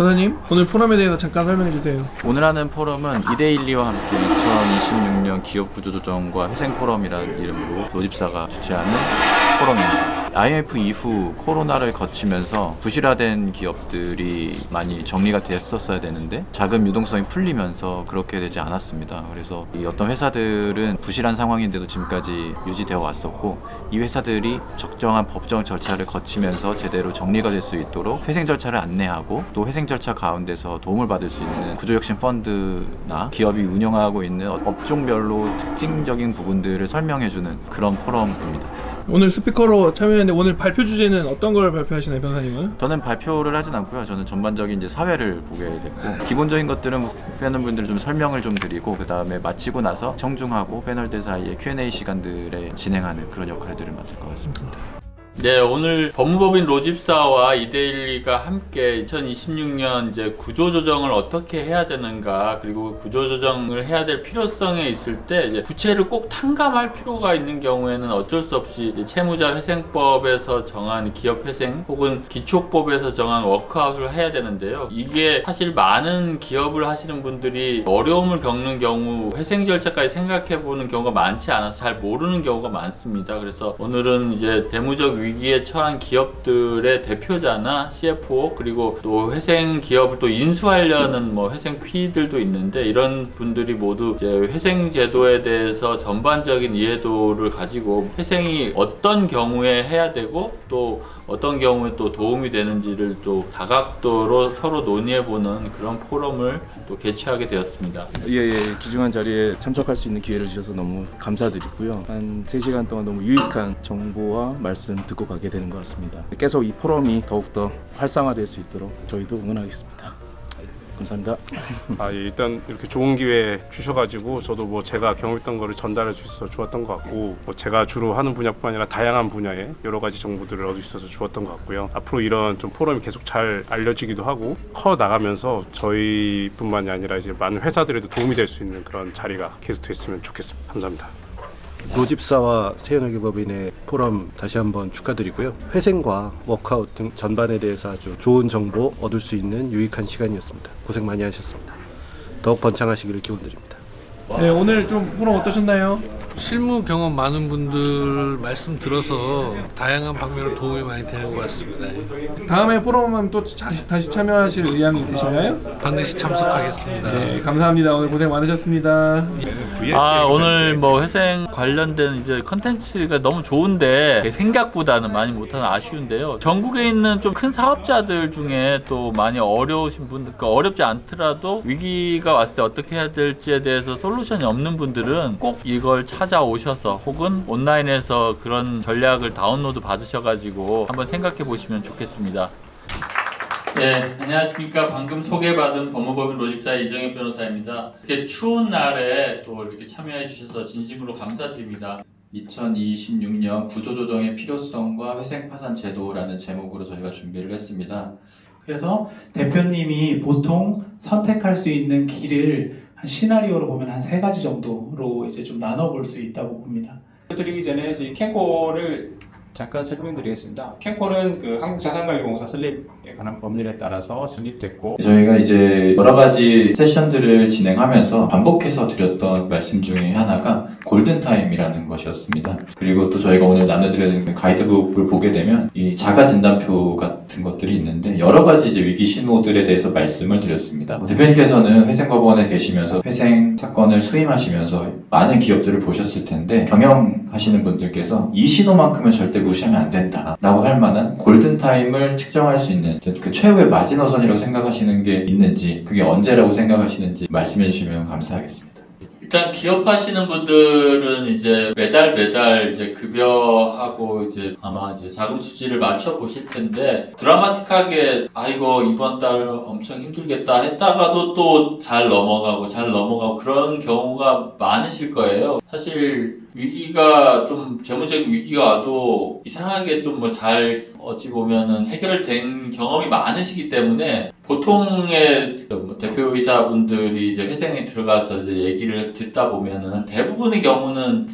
변호사님, 오늘 포럼에 대해서 잠깐 설명해 주세요. 오늘 하는 포럼은 이데일리와 함께 2026년 기업구조조정과 회생포럼이라는 이름으로 로집사가 주최하는 포럼입니다. IMF 이후 코로나를 거치면서 부실화된 기업들이 많이 정리가 됐었어야 되는데 자금 유동성이 풀리면서 그렇게 되지 않았습니다. 그래서 이 어떤 회사들은 부실한 상황인데도 지금까지 유지되어 왔었고, 이 회사들이 적정한 법정 절차를 거치면서 제대로 정리가 될 수 있도록 회생 절차를 안내하고, 또 회생 절차 가운데서 도움을 받을 수 있는 구조혁신 펀드나 기업이 운영하고 있는 업종별로 특징적인 부분들을 설명해주는 그런 포럼입니다. 오늘 스피커로 참여했는데 오늘 발표 주제는 어떤 걸 발표하시나요, 변호사님은? 저는 발표를 하진 않고요. 저는 전반적인 이제 사회를 보게 됐고, 기본적인 것들은 패널분들 좀 설명을 좀 드리고, 그 다음에 마치고 나서 청중하고 패널들 사이에 Q&A 시간들에 진행하는 그런 역할들을 맡을 것 같습니다. 네, 오늘 법무법인 로집사와 이데일리가 함께 2026년 이제 구조조정을 어떻게 해야 되는가, 그리고 구조조정을 해야 될 필요성에 있을 때 이제 부채를 꼭 탕감할 필요가 있는 경우에는 어쩔 수 없이 채무자 회생법에서 정한 기업회생 혹은 기초법에서 정한 워크아웃을 해야 되는데요. 이게 사실 많은 기업을 하시는 분들이 어려움을 겪는 경우 회생 절차까지 생각해 보는 경우가 많지 않아서 잘 모르는 경우가 많습니다. 그래서 오늘은 이제 대무적 위기에 처한 기업들의 대표자나 CFO, 그리고 또 회생 기업을 또 인수하려는 회생 P들도 있는데, 이런 분들이 모두 이제 회생 제도에 대해서 전반적인 이해도를 가지고 회생이 어떤 경우에 해야 되고 또 어떤 경우에 또 도움이 되는지를 또 다각도로 서로 논의해보는 그런 포럼을 또 개최하게 되었습니다. 귀중한 자리에 참석할 수 있는 기회를 주셔서 너무 감사드리고요. 한 3시간 동안 너무 유익한 정보와 말씀 듣고 가게 되는 것 같습니다. 계속 이 포럼이 더욱더 활성화될 수 있도록 저희도 응원하겠습니다. 감사합니다. 일단 이렇게 좋은 기회 주셔가지고 저도 제가 경험했던 거를 전달할 수 있어서 좋았던 것 같고, 제가 주로 하는 분야뿐만 아니라 다양한 분야에 여러 가지 정보들을 얻을 수 있어서 좋았던 것 같고요. 앞으로 이런 좀 포럼이 계속 잘 알려지기도 하고 커 나가면서 저희뿐만이 아니라 이제 많은 회사들에도 도움이 될 수 있는 그런 자리가 계속 됐으면 좋겠습니다. 감사합니다. 로집사와 세연회계법인의 포럼 다시 한번 축하드리고요. 회생과 워크아웃 등 전반에 대해서 아주 좋은 정보 얻을 수 있는 유익한 시간이었습니다. 고생 많이 하셨습니다. 더욱 번창하시기를 기원드립니다. 네, 오늘 좀 포럼 어떠셨나요? 실무 경험 많은 분들 말씀 들어서 다양한 방면으로 도움이 많이 되는 것 같습니다. 다음에 포럼은 또 다시 참여하실 의향이 있으신가요? 반드시 참석하겠습니다. 네, 감사합니다. 오늘 고생 많으셨습니다. 오늘 회생 관련된 이제 컨텐츠가 너무 좋은데 생각보다는 많이 못하는 아쉬운데요. 전국에 있는 좀 큰 사업자들 중에 또 많이 어려우신 분들, 그러니까 어렵지 않더라도 위기가 왔을 때 어떻게 해야 될지에 대해서 솔루션이 없는 분들은 꼭 이걸 찾아오셔서 혹은 온라인에서 그런 전략을 다운로드 받으셔가지고 한번 생각해 보시면 좋겠습니다. 네, 안녕하십니까. 방금 소개받은 법무법인 로집사 이정현 변호사입니다. 이렇게 추운 날에 또 이렇게 참여해 주셔서 진심으로 감사드립니다. 2026년 구조조정의 필요성과 회생파산 제도라는 제목으로 저희가 준비를 했습니다. 그래서 대표님이 보통 선택할 수 있는 길을 한 시나리오로 보면 한 3가지 정도로 이제 좀 나눠볼 수 있다고 봅니다. 드리기 전에 저희 캔코를 잠깐 설명드리겠습니다. 캔코는 그 한국자산관리공사 설립에 관한 법률에 따라서 설립됐고, 저희가 이제 여러 가지 세션들을 진행하면서 반복해서 드렸던 말씀 중에 하나가 골든타임이라는 것이었습니다. 그리고 또 저희가 오늘 나눠드리는 가이드북을 보게 되면 이 자가 진단표 같은 것들이 있는데 여러 가지 이제 위기 신호들에 대해서 말씀을 드렸습니다. 대표님께서는 회생법원에 계시면서 회생 사건을 수임하시면서 많은 기업들을 보셨을 텐데, 경영하시는 분들께서 이 신호만큼은 절대 무시하면 안 된다 라고 할 만한 골든타임을 측정할 수 있는 그 최후의 마지노선이라고 생각하시는 게 있는지, 그게 언제라고 생각하시는지 말씀해 주시면 감사하겠습니다. 일단 기업하시는 분들은 이제 매달 이제 급여하고 이제 아마 이제 자금 수지를 맞춰 보실 텐데, 드라마틱하게 이거 이번 달 엄청 힘들겠다 했다가도 또 잘 넘어가고 그런 경우가 많으실 거예요. 사실 위기가 좀 재무적인 위기가 와도 이상하게 좀 잘 어찌 보면은 해결된 경험이 많으시기 때문에 보통의 대표이사분들이 이제 회생에 들어가서 이제 얘기를 듣다 보면은 대부분의 경우는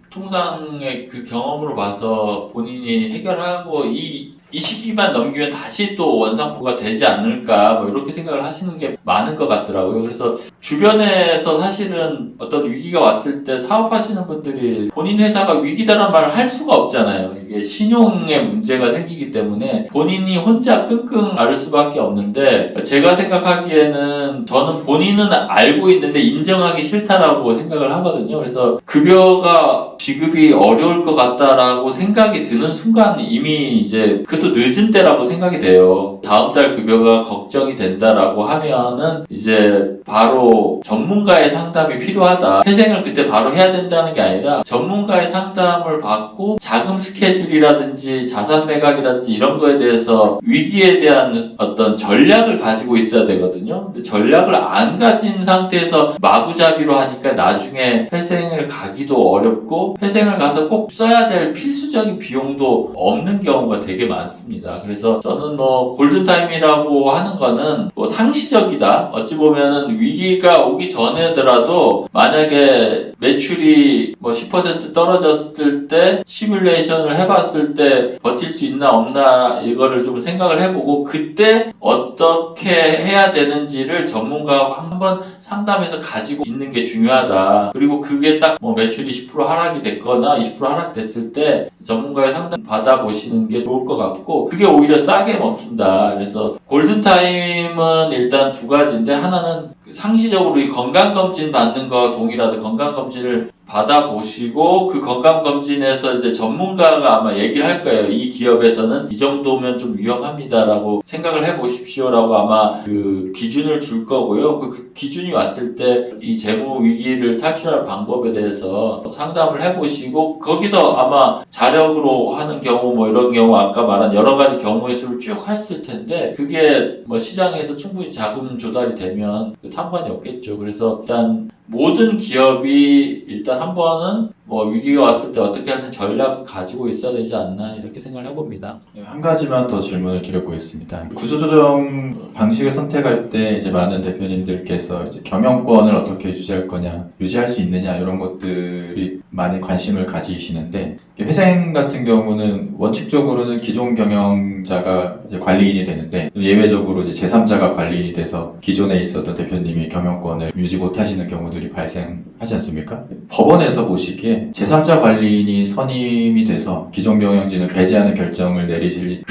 통상의 그 경험으로 봐서 본인이 해결하고 이 이 시기만 넘기면 다시 또 원상포가 되지 않을까 뭐 이렇게 생각을 하시는 게 많은 것 같더라고요. 그래서 주변에서 사실은 어떤 위기가 왔을 때 사업하시는 분들이 본인 회사가 위기다라는 말을 할 수가 없잖아요. 이게 신용의 문제가 생기기 때문에 본인이 혼자 끙끙 앓을 수밖에 없는데, 제가 생각하기에는 저는 본인은 알고 있는데 인정하기 싫다라고 생각을 하거든요. 그래서 급여가 지급이 어려울 것 같다라고 생각이 드는 순간 이미 이제 그것도 늦은 때라고 생각이 돼요. 다음 달 급여가 걱정이 된다라고 하면은 이제 바로 전문가의 상담이 필요하다. 회생을 그때 바로 해야 된다는 게 아니라 전문가의 상담을 받고 자금 스케줄이라든지 자산 매각이라든지 이런 거에 대해서 위기에 대한 어떤 전략을 가지고 있어야 되거든요. 근데 전략을 안 가진 상태에서 마구잡이로 하니까 나중에 회생을 가기도 어렵고 회생을 가서 꼭 써야 될 필수적인 비용도 없는 경우가 되게 많습니다. 그래서 저는 뭐 골든타임이라고 하는 거는 뭐 상시적이다. 어찌 보면은 위기가 오기 전에더라도 만약에 매출이 뭐 10% 떨어졌을 때 시뮬레이션을 해봤을 때 버틸 수 있나 없나 이거를 좀 생각을 해보고 그때 어떻게 해야 되는지를 전문가하고 한번 상담해서 가지고 있는 게 중요하다. 그리고 그게 딱 뭐 매출이 10% 하락이 됐거나 20% 하락됐을 때 전문가의 상담 받아보시는 게 좋을 것 같고, 그게 오히려 싸게 먹힌다. 그래서 골든타임은 일단 두 가지인데, 하나는 상시적으로 이 건강검진 받는 거와 동일하다. 건강검진을 받아보시고 그 건강검진에서 이제 전문가가 아마 얘기를 할 거예요. 이 기업에서는 이 정도면 좀 위험합니다라고 생각을 해보십시오라고 아마 그 기준을 줄 거고요. 그 기준이 왔을 때 이 재무 위기를 탈출할 방법에 대해서 상담을 해보시고, 거기서 아마 자력으로 하는 경우 뭐 이런 경우 아까 말한 여러 가지 경우의 수를 쭉 했을 텐데, 그게 뭐 시장에서 충분히 자금 조달이 되면 상관이 없겠죠. 그래서 일단 모든 기업이 일단 한 번은 뭐 위기가 왔을 때 어떻게 하는 전략을 가지고 있어야 되지 않나 이렇게 생각을 해봅니다. 한 가지만 더 질문을 드려보겠습니다. 구조조정 방식을 선택할 때 이제 많은 대표님들께서 이제 경영권을 어떻게 유지할 거냐, 유지할 수 있느냐 이런 것들이 많이 관심을 가지시는데, 회생 같은 경우는 원칙적으로는 기존 경영자가 이제 관리인이 되는데 예외적으로 이제 제3자가 관리인이 돼서 기존에 있었던 대표님이 경영권을 유지 못하시는 경우들이 발생하지 않습니까? 법원에서 보시기에 제3자 관리인이 선임이 돼서 기존 경영진을 배제하는 결정을 내리시는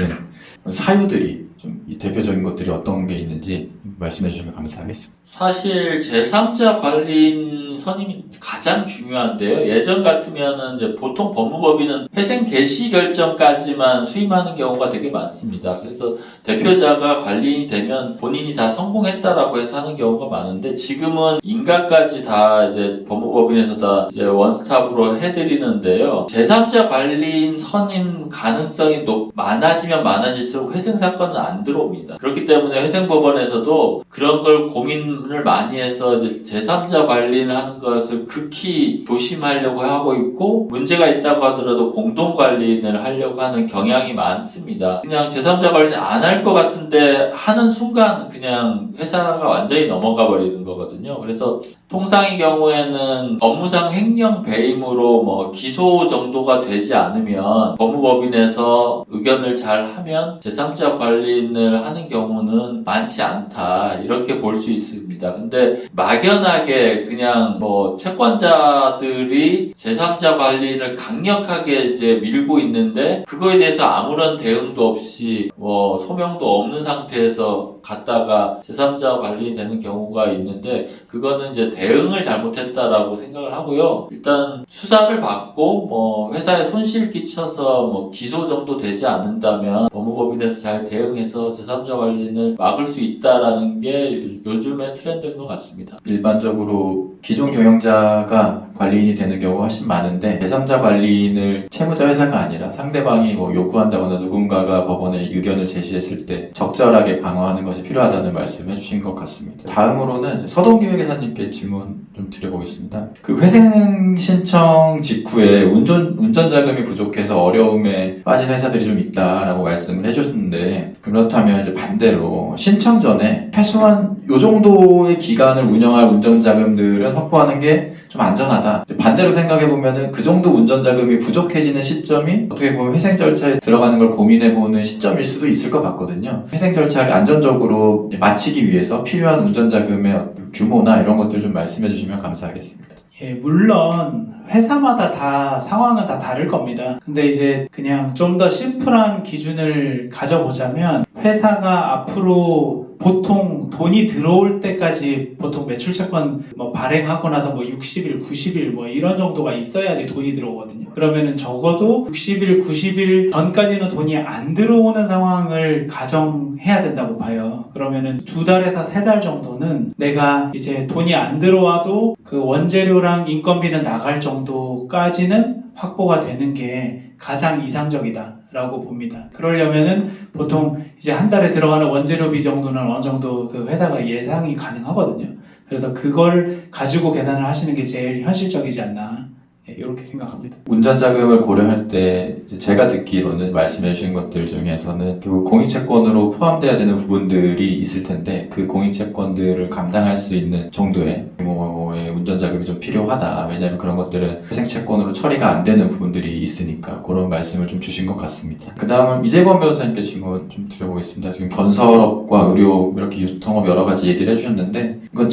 사유들이 좀 이 대표적인 것들이 어떤 게 있는지 말씀해 주시면 감사하겠습니다. 사실 제3자 관리인 선임이 가장 중요한데요. 예전 같으면은 이제 보통 법무법인은 회생 개시 결정까지만 수임하는 경우가 되게 많습니다. 그래서 대표자가 관리인이 되면 본인이 다 성공했다라고 해서 하는 경우가 많은데, 지금은 인가까지 다 이제 법무법인에서 다 이제 원스톱으로 해드리는데요. 제3자 관리인 선임 가능성이 많아지면 많아질수록 회생 사건은 안 들어옵니다. 그렇기 때문에 회생법원에서도 그런 걸 고민을 많이 해서 이제 제3자 관리를 하는 것을 극히 조심하려고 하고 있고, 문제가 있다고 하더라도 공동 관리인을 하려고 하는 경향이 많습니다. 그냥 제3자 관리는 안 할 것 같은데 하는 순간 그냥 회사가 완전히 넘어가 버리는 거거든요. 그래서 통상의 경우에는 업무상 횡령 배임으로 뭐 기소 정도가 되지 않으면 법무법인에서 의견을 잘 하면 제3자 관리인을 하는 경우는 많지 않다, 이렇게 볼 수 있습니다. 근데 막연하게 그냥 뭐 채권자들이 제3자 관리인을 강력하게 이제 밀고 있는데 그거에 대해서 아무런 대응도 없이 뭐 소명도 없는 상태에서 갔다가 제3자 관리인이 되는 경우가 있는데, 그거는 이제 대응을 잘못했다라고 생각을 하고요. 일단 수사를 받고 뭐 회사에 손실 끼쳐서 뭐 기소 정도 되지 않는다면 법무법인에서 잘 대응해서 제3자 관리인을 막을 수 있다라는 게 요즘의 트렌드인 것 같습니다. 일반적으로 기존 경영자가 관리인이 되는 경우가 훨씬 많은데, 제3자 관리인을 채무자 회사가 아니라 상대방이 뭐 요구한다거나 누군가가 법원에 의견을 제시했을 때 적절하게 방어하는 것이 필요하다는 말씀을 해주신 것 같습니다. 다음으로는 서동기 회계사님께 질문 좀 드려보겠습니다. 그 회생 신청 직후에 운전 자금이 부족해서 어려움에 빠진 회사들이 좀 있다라고 말씀을 해주셨는데, 그렇다면 이제 반대로 신청 전에 최소한 요 정도의 기간을 운영할 운전 자금들은 확보하는 게 좀 안전하다. 반대로 생각해 보면은 그 정도 운전 자금이 부족해지는 시점이 어떻게 보면 회생 절차에 들어가는 걸 고민해보는 시점일 수도 있을 것 같거든요. 회생 절차를 안전적으로 마치기 위해서 필요한 운전 자금의 규모나 이런 것들 좀 말씀해 주시면 감사하겠습니다. 예, 물론 회사마다 다 상황은 다 다를 겁니다. 근데 이제 그냥 좀 더 심플한 기준을 가져보자면, 회사가 앞으로 보통 돈이 들어올 때까지 보통 매출채권 발행하고 나서 60일, 90일 이런 정도가 있어야지 돈이 들어오거든요. 그러면은 적어도 60일, 90일 전까지는 돈이 안 들어오는 상황을 가정해야 된다고 봐요. 그러면은 2달에서 3달 정도는 내가 이제 돈이 안 들어와도 그 원재료랑 인건비는 나갈 정도까지는 확보가 되는 게 가장 이상적이다라고 봅니다. 그러려면은 보통 이제 한 달에 들어가는 원재료비 정도는 어느 정도 그 회사가 예상이 가능하거든요. 그래서 그걸 가지고 계산을 하시는 게 제일 현실적이지 않나, 이렇게 생각합니다. 운전 자금을 고려할 때 제가 듣기로는 말씀해 주신 것들 중에서는 결국 공익채권으로 포함돼야 되는 부분들이 있을 텐데, 그 공익채권들을 감당할 수 있는 정도의 규모의 운전 자금이 좀 필요하다. 왜냐하면 그런 것들은 회생채권으로 처리가 안 되는 부분들이 있으니까, 그런 말씀을 좀 주신 것 같습니다. 그 다음은 이재권 변호사님께 질문 좀 드려보겠습니다. 지금 건설업과 의료, 이렇게 유통업 여러 가지 얘기를 해주셨는데, 이건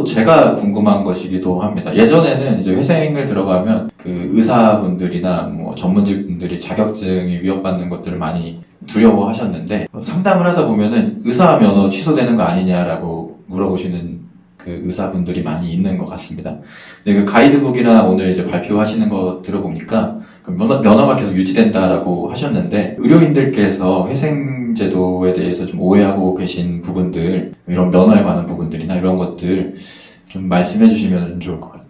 제가 궁금한 것이기도 합니다. 예전에는 이제 회생을 들어가면 그 의사분들이나 전문직분들이 자격증이 위협받는 것들을 많이 두려워하셨는데, 상담을 하다 보면은 의사 면허 취소되는 거 아니냐라고 물어보시는 그 의사분들이 많이 있는 것 같습니다. 근데 그 가이드북이나 오늘 이제 발표하시는 거 들어보니까 그 면허가 계속 유지된다라고 하셨는데, 의료인들께서 회생 제도에 대해서 좀 오해하고 계신 부분들, 이런 면허에 관한 부분들이나 이런 것들 좀 말씀해 주시면 좋을 것 같아요.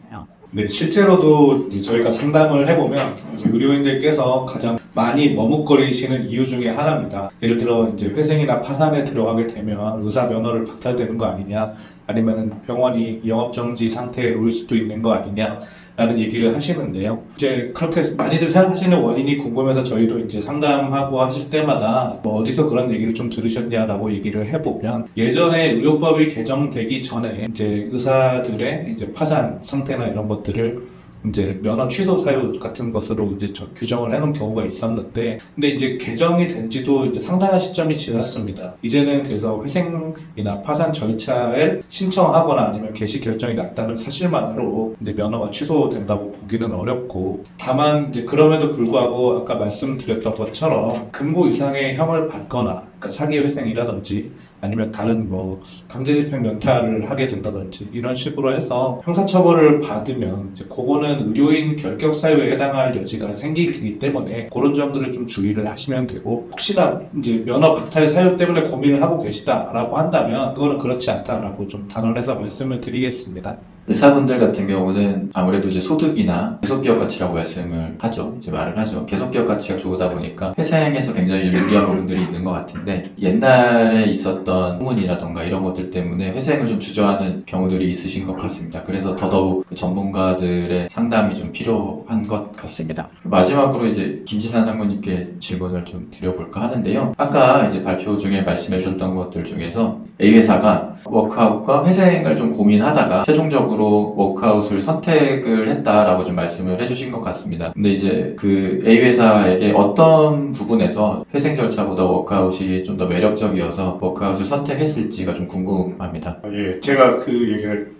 네, 실제로도 이제 저희가 상담을 해보면 이제 의료인들께서 가장 많이 머뭇거리시는 이유 중에 하나입니다. 예를 들어 이제 회생이나 파산에 들어가게 되면 의사 면허를 박탈되는 거 아니냐, 아니면 병원이 영업정지 상태에 올 수도 있는 거 아니냐 라는 얘기를 하시는데요. 이제 그렇게 많이들 생각하시는 원인이 궁금해서 저희도 이제 상담하고 하실 때마다 어디서 그런 얘기를 좀 들으셨냐라고 얘기를 해보면, 예전에 의료법이 개정되기 전에 이제 의사들의 이제 파산 상태나 이런 것들을 이제 면허 취소 사유 같은 것으로 이제 규정을 해놓은 경우가 있었는데, 근데 이제 개정이 된 지도 이제 상당한 시점이 지났습니다. 이제는 그래서 회생이나 파산 절차에 신청하거나 아니면 개시 결정이 났다는 사실만으로 이제 면허가 취소된다고 보기는 어렵고, 다만 이제 그럼에도 불구하고 아까 말씀드렸던 것처럼 금고 이상의 형을 받거나, 그러니까 사기 회생이라든지 아니면 다른 강제집행 면탈을 하게 된다든지 이런 식으로 해서 형사처벌을 받으면 이제 그거는 의료인 결격 사유에 해당할 여지가 생기기 때문에 그런 점들을 좀 주의를 하시면 되고, 혹시나 이제 면허 박탈 사유 때문에 고민을 하고 계시다라고 한다면 그거는 그렇지 않다라고 좀 단언해서 말씀을 드리겠습니다. 의사분들 같은 경우는 아무래도 이제 소득이나 계속기업 가치라고 말씀을 하죠. 이제 말을 하죠. 계속기업 가치가 좋다 보니까 회생에서 굉장히 유리한 부분들이 있는 것 같은데, 옛날에 있었던 소문이라던가 이런 것들 때문에 회생을 좀 주저하는 경우들이 있으신 것 같습니다. 그래서 더더욱 그 전문가들의 상담이 좀 필요한 것 같습니다. 마지막으로 이제 김지산 상무님께 질문을 좀 드려볼까 하는데요. 아까 이제 발표 중에 말씀해 주셨던 것들 중에서 A회사가 워크아웃과 회생을 좀 고민하다가 최종적으로 워크아웃을 선택을 했다라고 좀 말씀을 해주신 것 같습니다. 근데 이제 그 A회사에게 어떤 부분에서 회생 절차보다 워크아웃이 좀 더 매력적이어서 워크아웃을 선택했을지가 좀 궁금합니다. 예, 제가 그 얘기를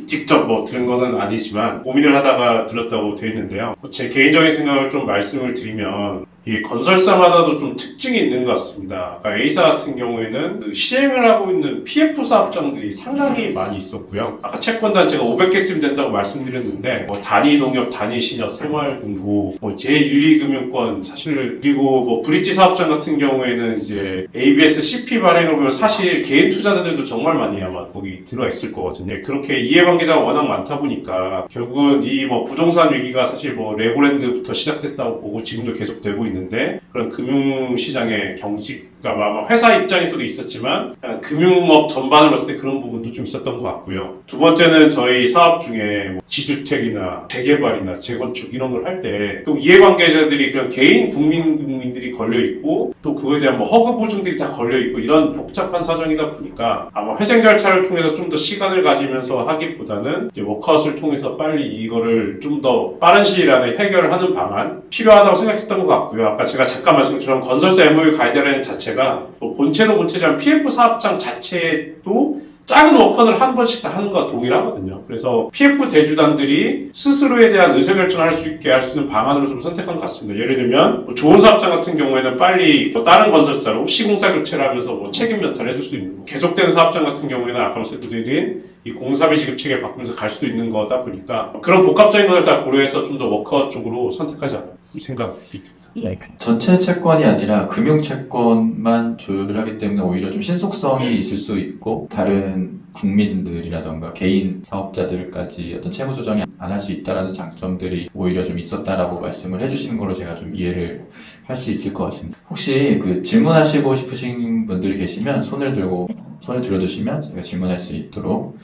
직접 들은 거는 아니지만 고민을 하다가 들었다고 되어 있는데요. 제 개인적인 생각을 좀 말씀을 드리면, 이 건설사마다도 좀 특징이 있는 것 같습니다. 그러니까 A사 같은 경우에는 시행을 하고 있는 PF 사업장들이 상당히 많이 있었고요. 아까 채권단 제가 500개쯤 된다고 말씀드렸는데, 단위 농협, 단위 신협, 생활금고, 제1,2금융권, 사실, 그리고 브릿지 사업장 같은 경우에는 이제 ABS CP 발행을 보면 사실 개인 투자자들도 정말 많이 아마 거기 들어있을 거거든요. 그렇게 이해관계자가 워낙 많다 보니까 결국은 이 부동산 위기가 사실 레고랜드부터 시작됐다고 보고 지금도 계속되고 있는 있는데 그런 금융시장의 경직가 아마 회사 입장에서도 있었지만 금융업 전반을 봤을 때 그런 부분도 좀 있었던 것 같고요. 두 번째는 저희 사업 중에 뭐 지주택이나 재개발이나 재건축 이런 걸 할 때 또 이해관계자들이 그런 개인 국민들이 걸려 있고 또 그거에 대한 뭐 허그 보증들이 다 걸려 있고 이런 복잡한 사정이다 보니까 아마 회생 절차를 통해서 좀 더 시간을 가지면서 하기보다는 이제 워크아웃을 통해서 빨리 이거를 좀 더 빠른 시일 안에 해결을 하는 방안 필요하다고 생각했던 것 같고요. 아까 제가 잠깐 말씀드린 것처럼 건설사 MOU 가이드라인 자체가 뭐 본체도 본체지만 PF 사업장 자체도 작은 워크아웃을 한 번씩 다 하는 것과 동일하거든요. 그래서 PF 대주단들이 스스로에 대한 의사결정을 할 수 있게 할 수 있는 방안으로 좀 선택한 것 같습니다. 예를 들면 뭐 좋은 사업장 같은 경우에는 빨리 뭐 다른 건설사로 시공사 교체를 하면서 뭐 책임 면탈을 해줄 수 있는 계속되는 사업장 같은 경우에는 아까 말씀드린 이 공사비 지급 체계 바꾸면서 갈 수도 있는 거다 보니까 그런 복합적인 것을 다 고려해서 좀 더 워크아웃 쪽으로 선택하지 않나 생각이 듭니다. 전체 채권이 아니라 금융 채권만 조율하기 때문에 오히려 좀 신속성이 있을 수 있고 다른 국민들이라던가 개인 사업자들까지 어떤 채무 조정이 안 할 수 있다라는 장점들이 오히려 좀 있었다라고 말씀을 해주시는 걸로 제가 좀 이해를 할 수 있을 것 같습니다. 혹시 그 질문하시고 싶으신 분들이 계시면 손을 들어주시면 제가 질문할 수 있도록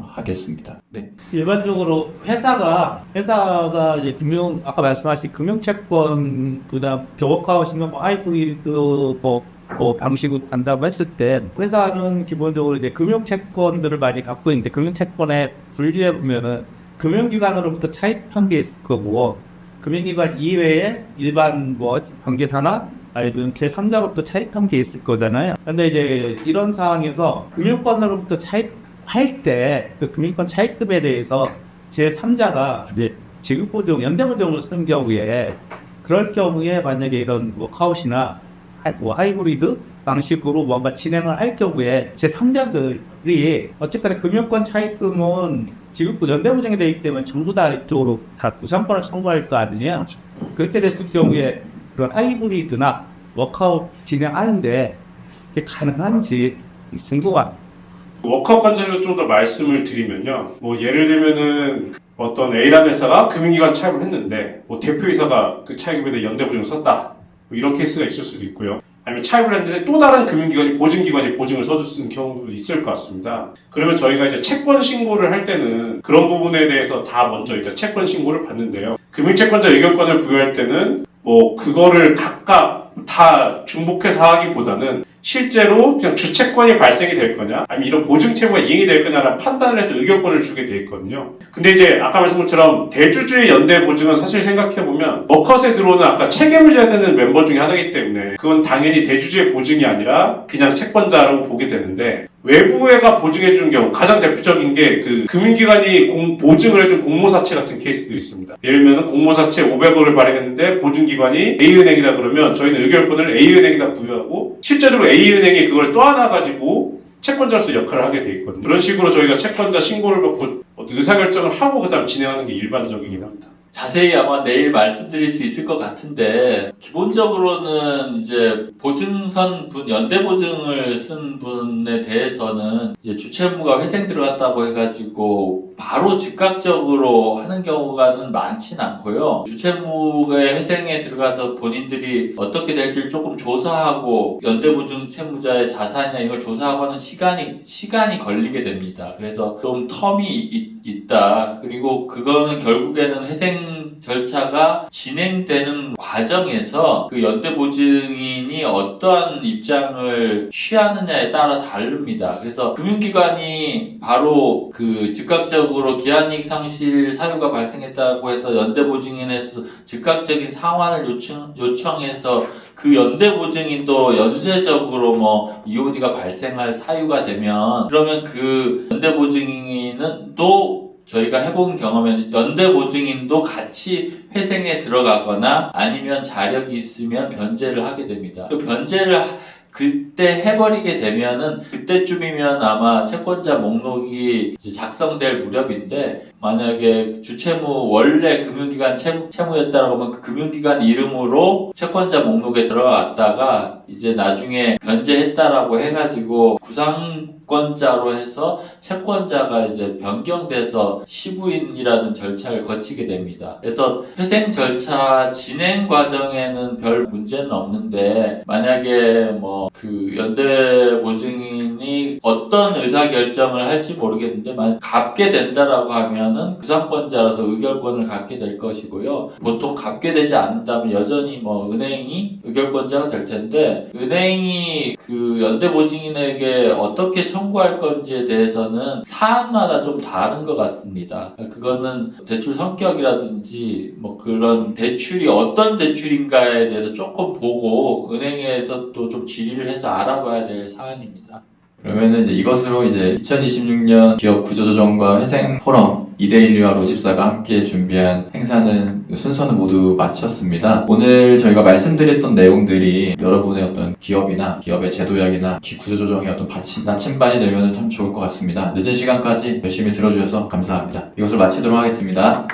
하겠습니다. 네. 일반적으로 회사가 이제 아까 말씀하신 금융채권 그다음 워크아웃이면 뭐 하이브리드 방식으로 간다고 했을 때 회사는 기본적으로 이제 금융채권들을 많이 갖고 있는데 금융채권에 분리해 보면은 금융기관으로부터 차입한 게 있을 거고 금융기관 이외에 일반 뭐 관계사나 아니면 제3자로부터 차입한 게 있을 거잖아요. 근데 이제 이런 상황에서 금융권으로부터 차입할 때 그 금융권 차입금에 대해서 제3자가 이제 지급보증, 연대보증을 쓰는 경우에 그럴 경우에 만약에 이런 워크아웃이나 뭐 하이브리드 방식으로 뭔가 진행을 할 경우에 제3자들이 어쨌거나 금융권 차입금은 지급부 연대보증이 되기 때문에 전부 다 이쪽으로 다 구상권을 청구할 거 아니냐. 그때 됐을 경우에 그런 하이브리드나 워크아웃 진행하는데 그게 가능한지 궁금합니다. 워크아웃 관점에서 좀 더 말씀을 드리면요. 뭐 예를 들면은 어떤 A라는 회사가 금융기관 차입을 했는데 뭐 대표이사가 그 차입에 대해 연대보증을 썼다. 뭐 이런 케이스가 있을 수도 있고요. 아니면 차입을 했는데 또 다른 금융기관이 보증기관이 보증을 써줄 수 있는 경우도 있을 것 같습니다. 그러면 저희가 이제 채권 신고를 할 때는 그런 부분에 대해서 다 먼저 이제 채권 신고를 받는데요. 금융채권자 의결권을 부여할 때는 뭐 그거를 각각 다 중복해서 하기보다는 실제로 그냥 주채권이 발생이 될 거냐 아니면 이런 보증 채무가 이행이 될 거냐라는 판단을 해서 의결권을 주게 돼 있거든요. 근데 이제 아까 말씀드린 것처럼 대주주의 연대 보증은 사실 생각해보면 워크아웃에 들어오는 아까 책임을 져야 되는 멤버 중에 하나이기 때문에 그건 당연히 대주주의 보증이 아니라 그냥 채권자라고 보게 되는데 외부회가 보증해주는 경우 가장 대표적인 게 그 금융기관이 보증을 해준 공모사채 같은 케이스들이 있습니다. 예를 들면 공모사채 500억을 발행했는데 보증기관이 A은행이다 그러면 저희는 의결권을 A은행에다 부여하고 실제적으로 A은행이 그걸 떠안아가지고 채권자로서 역할을 하게 돼 있거든요. 그런 식으로 저희가 채권자 신고를 받고 의사결정을 하고 그 다음 진행하는 게 일반적이긴 합니다. 자세히 아마 내일 말씀드릴 수 있을 것 같은데 기본적으로는 이제 보증선 분, 연대보증을 쓴 분에 대해서는 이제 주채무가 회생 들어갔다고 해가지고 바로 즉각적으로 하는 경우가는 많지는 않고요. 주채무의 회생에 들어가서 본인들이 어떻게 될지를 조금 조사하고 연대보증 채무자의 자산이나 이걸 조사하고 하는 시간이 걸리게 됩니다. 그래서 좀 텀이 있다. 그리고 그거는 결국에는 회생 절차가 진행되는 과정에서 그 연대보증인이 어떠한 입장을 취하느냐에 따라 다릅니다. 그래서 금융기관이 바로 그 즉각적으로 기한이익 상실 사유가 발생했다고 해서 연대보증인에서 즉각적인 상환을 요청해서 그 연대보증인도 연쇄적으로 뭐 EOD가 발생할 사유가 되면 그러면 그 연대보증인은 또 저희가 해본 경험에는 연대보증인도 같이 회생에 들어가거나 아니면 자력이 있으면 변제를 하게 됩니다. 그 변제를 그때 해버리게 되면은 그때쯤이면 아마 채권자 목록이 이제 작성될 무렵인데 만약에 주채무 원래 금융기관 채무였다라고 하면 그 금융기관 이름으로 채권자 목록에 들어갔다가 이제 나중에 변제했다라고 해가지고 구상권자로 해서 채권자가 이제 변경돼서 시부인이라는 절차를 거치게 됩니다. 그래서 회생 절차 진행 과정에는 별 문제는 없는데 만약에 뭐 그 연대보증인이 어떤 의사결정을 할지 모르겠는데 만약 갚게 된다라고 하면은 구상권자라서 의결권을 갖게 될 것이고요. 보통 갚게 되지 않는다면 여전히 뭐 은행이 의결권자가 될 텐데 은행이 그 연대보증인에게 어떻게 청구할 건지에 대해서는 사안마다 좀 다른 것 같습니다. 그거는 대출 성격이라든지 뭐 그런 대출이 어떤 대출인가에 대해서 조금 보고 은행에서 또 좀 질의를 해서 알아봐야 될 사안입니다. 그러면은 이제 이것으로 이제 2026년 기업 구조조정과 회생 포럼 이데일리와 로집사가 함께 준비한 행사는 순서는 모두 마쳤습니다. 오늘 저희가 말씀드렸던 내용들이 여러분의 어떤 기업이나 기업의 제도약이나 구조조정의 어떤 나침반이 되면 참 좋을 것 같습니다. 늦은 시간까지 열심히 들어주셔서 감사합니다. 이것을 마치도록 하겠습니다.